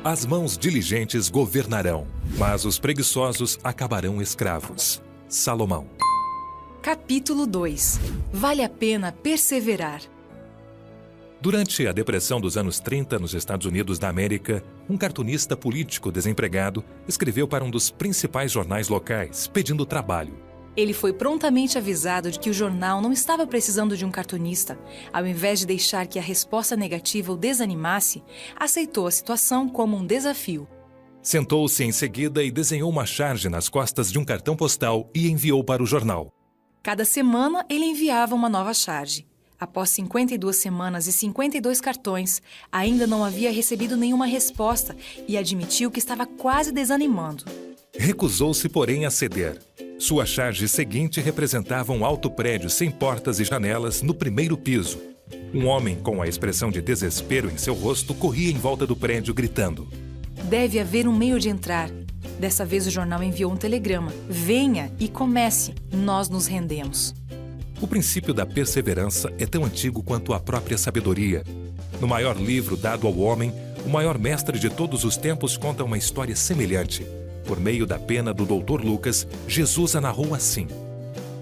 As mãos diligentes governarão, mas os preguiçosos acabarão escravos. Salomão. Capítulo 2. Vale a pena perseverar. Durante a Depressão dos anos 30 nos Estados Unidos da América, um cartunista político desempregado escreveu para um dos principais jornais locais, pedindo trabalho. Ele foi prontamente avisado de que o jornal não estava precisando de um cartunista. Ao invés de deixar que a resposta negativa o desanimasse, aceitou a situação como um desafio. Sentou-se em seguida e desenhou uma charge nas costas de um cartão postal e enviou para o jornal. Cada semana, ele enviava uma nova charge. Após 52 semanas e 52 cartões, ainda não havia recebido nenhuma resposta e admitiu que estava quase desanimando. Recusou-se, porém, a ceder. Sua charge seguinte representava um alto prédio sem portas e janelas no primeiro piso. Um homem com a expressão de desespero em seu rosto corria em volta do prédio gritando: "Deve haver um meio de entrar." Dessa vez o jornal enviou um telegrama: "Venha e comece, nós nos rendemos." O princípio da perseverança é tão antigo quanto a própria sabedoria. No maior livro dado ao homem, o maior mestre de todos os tempos conta uma história semelhante. Por meio da pena do Dr. Lucas, Jesus a narrou assim: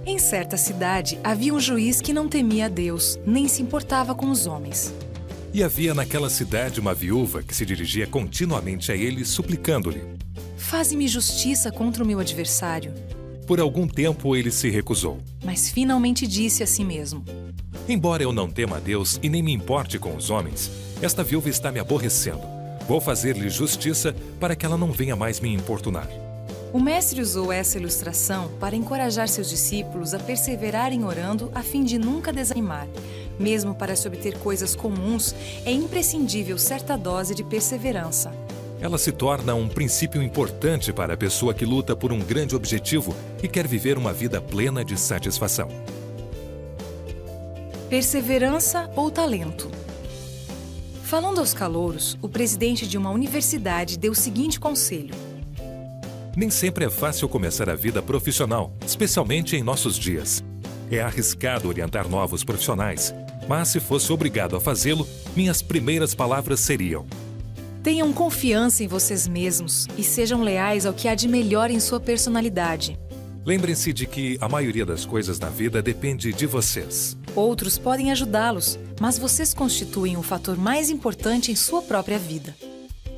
Em certa cidade havia um juiz que não temia a Deus, nem se importava com os homens. E havia naquela cidade uma viúva que se dirigia continuamente a ele, suplicando-lhe: "Faze-me justiça contra o meu adversário." Por algum tempo ele se recusou. Mas finalmente disse a si mesmo: Embora eu não tema a Deus e nem me importe com os homens, esta viúva está me aborrecendo. Vou fazer-lhe justiça para que ela não venha mais me importunar. O mestre usou essa ilustração para encorajar seus discípulos a perseverarem orando a fim de nunca desanimar. Mesmo para se obter coisas comuns, é imprescindível certa dose de perseverança. Ela se torna um princípio importante para a pessoa que luta por um grande objetivo e quer viver uma vida plena de satisfação. Perseverança ou talento? Falando aos calouros, o presidente de uma universidade deu o seguinte conselho: Nem sempre é fácil começar a vida profissional, especialmente em nossos dias. É arriscado orientar novos profissionais, mas se fosse obrigado a fazê-lo, minhas primeiras palavras seriam: tenham confiança em vocês mesmos e sejam leais ao que há de melhor em sua personalidade. Lembrem-se de que a maioria das coisas na vida depende de vocês. Outros podem ajudá-los, mas vocês constituem o fator mais importante em sua própria vida.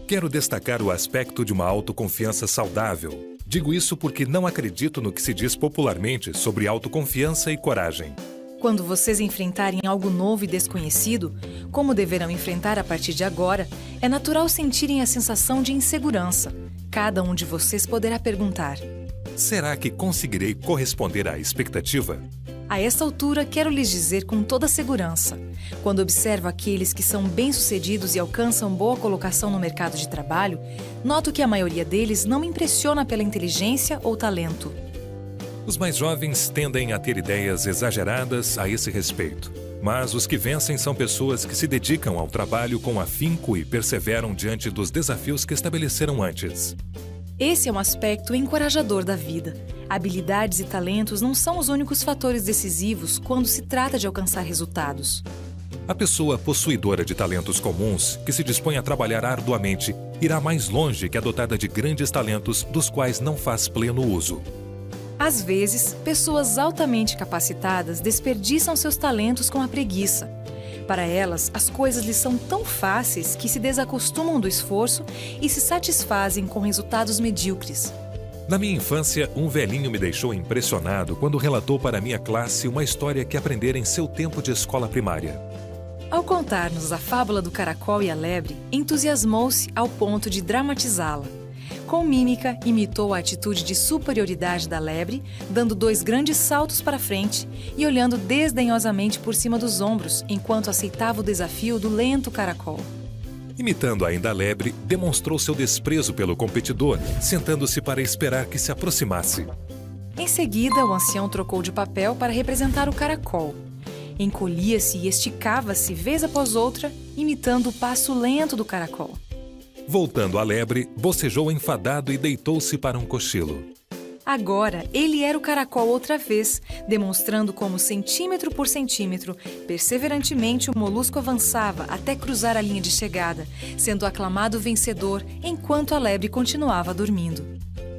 Quero destacar o aspecto de uma autoconfiança saudável. Digo isso porque não acredito no que se diz popularmente sobre autoconfiança e coragem. Quando vocês enfrentarem algo novo e desconhecido, como deverão enfrentar a partir de agora, é natural sentirem a sensação de insegurança. Cada um de vocês poderá perguntar: será que conseguirei corresponder à expectativa? A esta altura, quero lhes dizer com toda segurança: quando observo aqueles que são bem-sucedidos e alcançam boa colocação no mercado de trabalho, noto que a maioria deles não me impressiona pela inteligência ou talento. Os mais jovens tendem a ter ideias exageradas a esse respeito. Mas os que vencem são pessoas que se dedicam ao trabalho com afinco e perseveram diante dos desafios que estabeleceram antes. Esse é um aspecto encorajador da vida. Habilidades e talentos não são os únicos fatores decisivos quando se trata de alcançar resultados. A pessoa possuidora de talentos comuns, que se dispõe a trabalhar arduamente, irá mais longe que a dotada de grandes talentos dos quais não faz pleno uso. Às vezes, pessoas altamente capacitadas desperdiçam seus talentos com a preguiça. Para elas, as coisas lhes são tão fáceis que se desacostumam do esforço e se satisfazem com resultados medíocres. Na minha infância, um velhinho me deixou impressionado quando relatou para minha classe uma história que aprendera em seu tempo de escola primária. Ao contar-nos a fábula do caracol e a lebre, entusiasmou-se ao ponto de dramatizá-la. Com mímica, imitou a atitude de superioridade da lebre, dando 2 grandes saltos para frente e olhando desdenhosamente por cima dos ombros, enquanto aceitava o desafio do lento caracol. Imitando ainda a lebre, demonstrou seu desprezo pelo competidor, sentando-se para esperar que se aproximasse. Em seguida, o ancião trocou de papel para representar o caracol. Encolhia-se e esticava-se vez após outra, imitando o passo lento do caracol. Voltando à lebre, bocejou enfadado e deitou-se para um cochilo. Agora, ele era o caracol outra vez, demonstrando como, centímetro por centímetro, perseverantemente o molusco avançava até cruzar a linha de chegada, sendo aclamado vencedor enquanto a lebre continuava dormindo.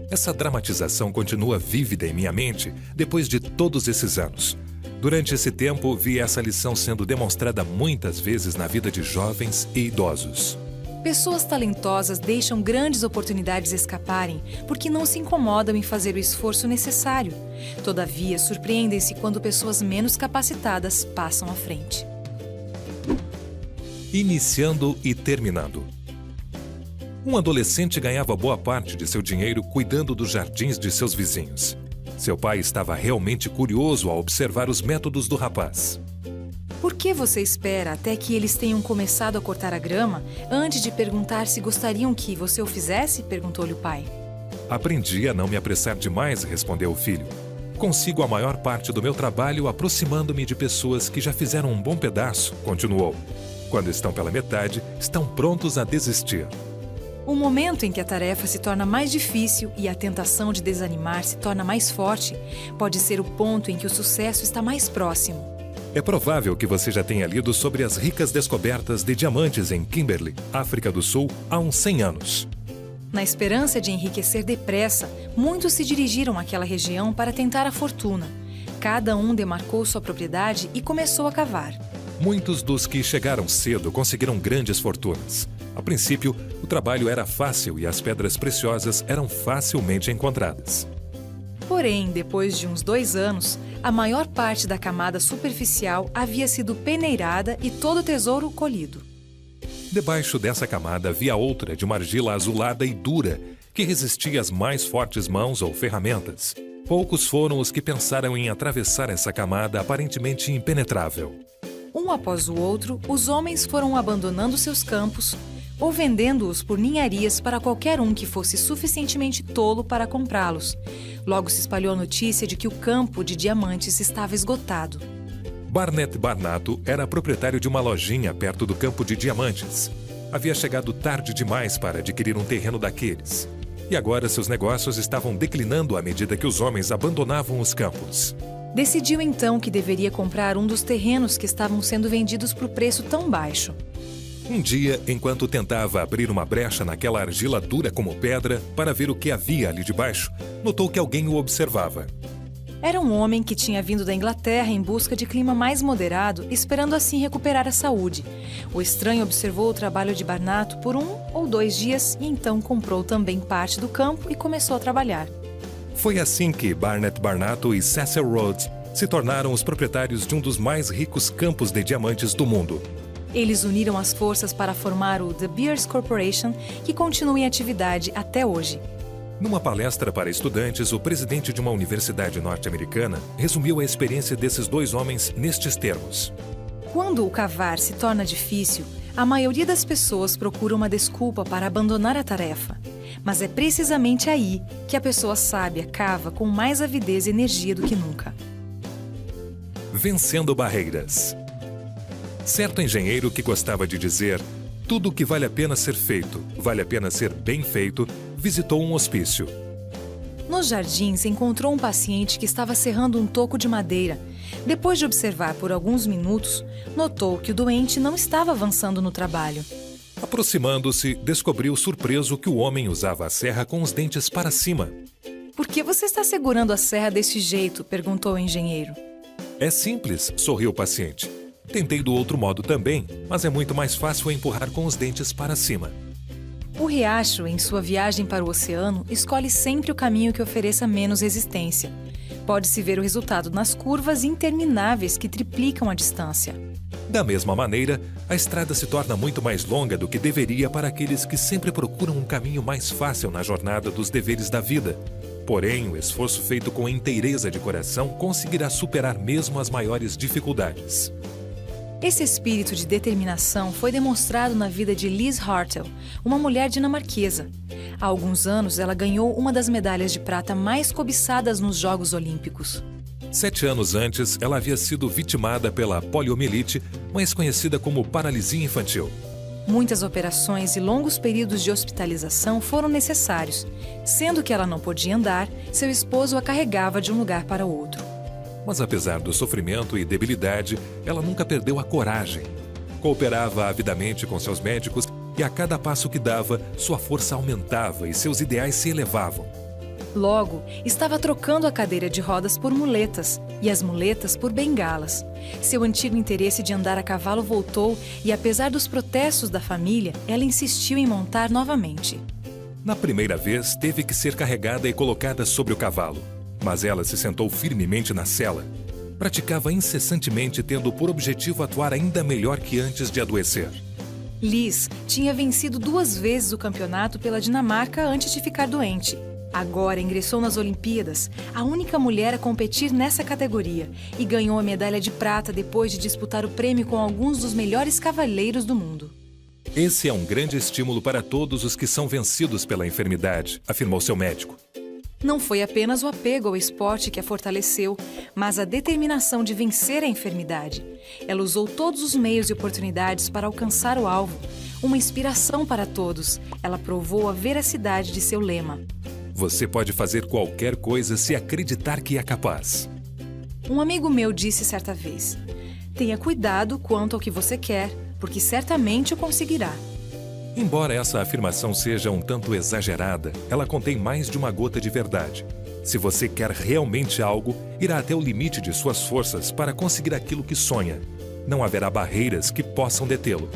Essa dramatização continua vívida em minha mente depois de todos esses anos. Durante esse tempo, vi essa lição sendo demonstrada muitas vezes na vida de jovens e idosos. Pessoas talentosas deixam grandes oportunidades escaparem porque não se incomodam em fazer o esforço necessário. Todavia, surpreendem-se quando pessoas menos capacitadas passam à frente. Iniciando e terminando. Um adolescente ganhava boa parte de seu dinheiro cuidando dos jardins de seus vizinhos. Seu pai estava realmente curioso ao observar os métodos do rapaz. Por que você espera até que eles tenham começado a cortar a grama antes de perguntar se gostariam que você o fizesse? Perguntou-lhe o pai. Aprendi a não me apressar demais, respondeu o filho. Consigo a maior parte do meu trabalho aproximando-me de pessoas que já fizeram um bom pedaço, continuou. Quando estão pela metade, estão prontos a desistir. O momento em que a tarefa se torna mais difícil e a tentação de desanimar se torna mais forte pode ser o ponto em que o sucesso está mais próximo. É provável que você já tenha lido sobre as ricas descobertas de diamantes em Kimberley, África do Sul, há uns 100 anos. Na esperança de enriquecer depressa, muitos se dirigiram àquela região para tentar a fortuna. Cada um demarcou sua propriedade e começou a cavar. Muitos dos que chegaram cedo conseguiram grandes fortunas. A princípio, o trabalho era fácil e as pedras preciosas eram facilmente encontradas. Porém, depois de uns 2 anos, a maior parte da camada superficial havia sido peneirada e todo o tesouro colhido. Debaixo dessa camada havia outra de uma argila azulada e dura, que resistia às mais fortes mãos ou ferramentas. Poucos foram os que pensaram em atravessar essa camada aparentemente impenetrável. Um após o outro, os homens foram abandonando seus campos ou vendendo-os por ninharias para qualquer um que fosse suficientemente tolo para comprá-los. Logo se espalhou a notícia de que o campo de diamantes estava esgotado. Barnett Barnato era proprietário de uma lojinha perto do campo de diamantes. Havia chegado tarde demais para adquirir um terreno daqueles. E agora seus negócios estavam declinando à medida que os homens abandonavam os campos. Decidiu então que deveria comprar um dos terrenos que estavam sendo vendidos por preço tão baixo. Um dia, enquanto tentava abrir uma brecha naquela argila dura como pedra para ver o que havia ali debaixo, notou que alguém o observava. Era um homem que tinha vindo da Inglaterra em busca de clima mais moderado, esperando assim recuperar a saúde. O estranho observou o trabalho de Barnato por 1 ou 2 dias e então comprou também parte do campo e começou a trabalhar. Foi assim que Barnett Barnato e Cecil Rhodes se tornaram os proprietários de um dos mais ricos campos de diamantes do mundo. Eles uniram as forças para formar o The Beers Corporation, que continua em atividade até hoje. Numa palestra para estudantes, o presidente de uma universidade norte-americana resumiu a experiência desses 2 homens nestes termos. Quando o cavar se torna difícil, a maioria das pessoas procura uma desculpa para abandonar a tarefa. Mas é precisamente aí que a pessoa sábia cava com mais avidez e energia do que nunca. Vencendo barreiras. Certo engenheiro que gostava de dizer: tudo que vale a pena ser feito, vale a pena ser bem feito, visitou um hospício. Nos jardins, encontrou um paciente que estava serrando um toco de madeira. Depois de observar por alguns minutos, notou que o doente não estava avançando no trabalho. Aproximando-se, descobriu surpreso que o homem usava a serra com os dentes para cima. Por que você está segurando a serra desse jeito? Perguntou o engenheiro. É simples, sorriu o paciente. Tentei do outro modo também, mas é muito mais fácil empurrar com os dentes para cima. O riacho, em sua viagem para o oceano, escolhe sempre o caminho que ofereça menos resistência. Pode-se ver o resultado nas curvas intermináveis que triplicam a distância. Da mesma maneira, a estrada se torna muito mais longa do que deveria para aqueles que sempre procuram um caminho mais fácil na jornada dos deveres da vida. Porém, o esforço feito com inteireza de coração conseguirá superar mesmo as maiores dificuldades. Esse espírito de determinação foi demonstrado na vida de Liz Hartel, uma mulher dinamarquesa. Há alguns anos, ela ganhou uma das medalhas de prata mais cobiçadas nos Jogos Olímpicos. 7 anos antes, ela havia sido vitimada pela poliomielite, mais conhecida como paralisia infantil. Muitas operações e longos períodos de hospitalização foram necessários. Sendo que ela não podia andar, seu esposo a carregava de um lugar para o outro. Mas apesar do sofrimento e debilidade, ela nunca perdeu a coragem. Cooperava avidamente com seus médicos e a cada passo que dava, sua força aumentava e seus ideais se elevavam. Logo, estava trocando a cadeira de rodas por muletas e as muletas por bengalas. Seu antigo interesse de andar a cavalo voltou e, apesar dos protestos da família, ela insistiu em montar novamente. Na primeira vez, teve que ser carregada e colocada sobre o cavalo, mas ela se sentou firmemente na sela. Praticava incessantemente, tendo por objetivo atuar ainda melhor que antes de adoecer. Liz tinha vencido 2 vezes o campeonato pela Dinamarca antes de ficar doente. Agora ingressou nas Olimpíadas, a única mulher a competir nessa categoria, e ganhou a medalha de prata depois de disputar o prêmio com alguns dos melhores cavaleiros do mundo. Esse é um grande estímulo para todos os que são vencidos pela enfermidade, afirmou seu médico. Não foi apenas o apego ao esporte que a fortaleceu, mas a determinação de vencer a enfermidade. Ela usou todos os meios e oportunidades para alcançar o alvo. Uma inspiração para todos, ela provou a veracidade de seu lema. Você pode fazer qualquer coisa se acreditar que é capaz. Um amigo meu disse certa vez: tenha cuidado quanto ao que você quer, porque certamente o conseguirá. Embora essa afirmação seja um tanto exagerada, ela contém mais de uma gota de verdade. Se você quer realmente algo, irá até o limite de suas forças para conseguir aquilo que sonha. Não haverá barreiras que possam detê-lo.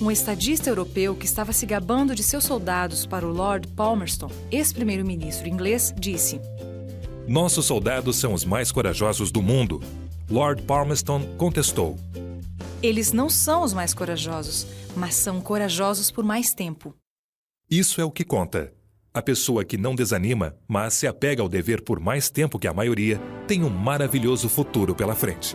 Um estadista europeu que estava se gabando de seus soldados para o Lord Palmerston, ex-primeiro-ministro inglês, disse: Nossos soldados são os mais corajosos do mundo. Lord Palmerston contestou: Eles não são os mais corajosos, mas são corajosos por mais tempo. Isso é o que conta. A pessoa que não desanima, mas se apega ao dever por mais tempo que a maioria, tem um maravilhoso futuro pela frente.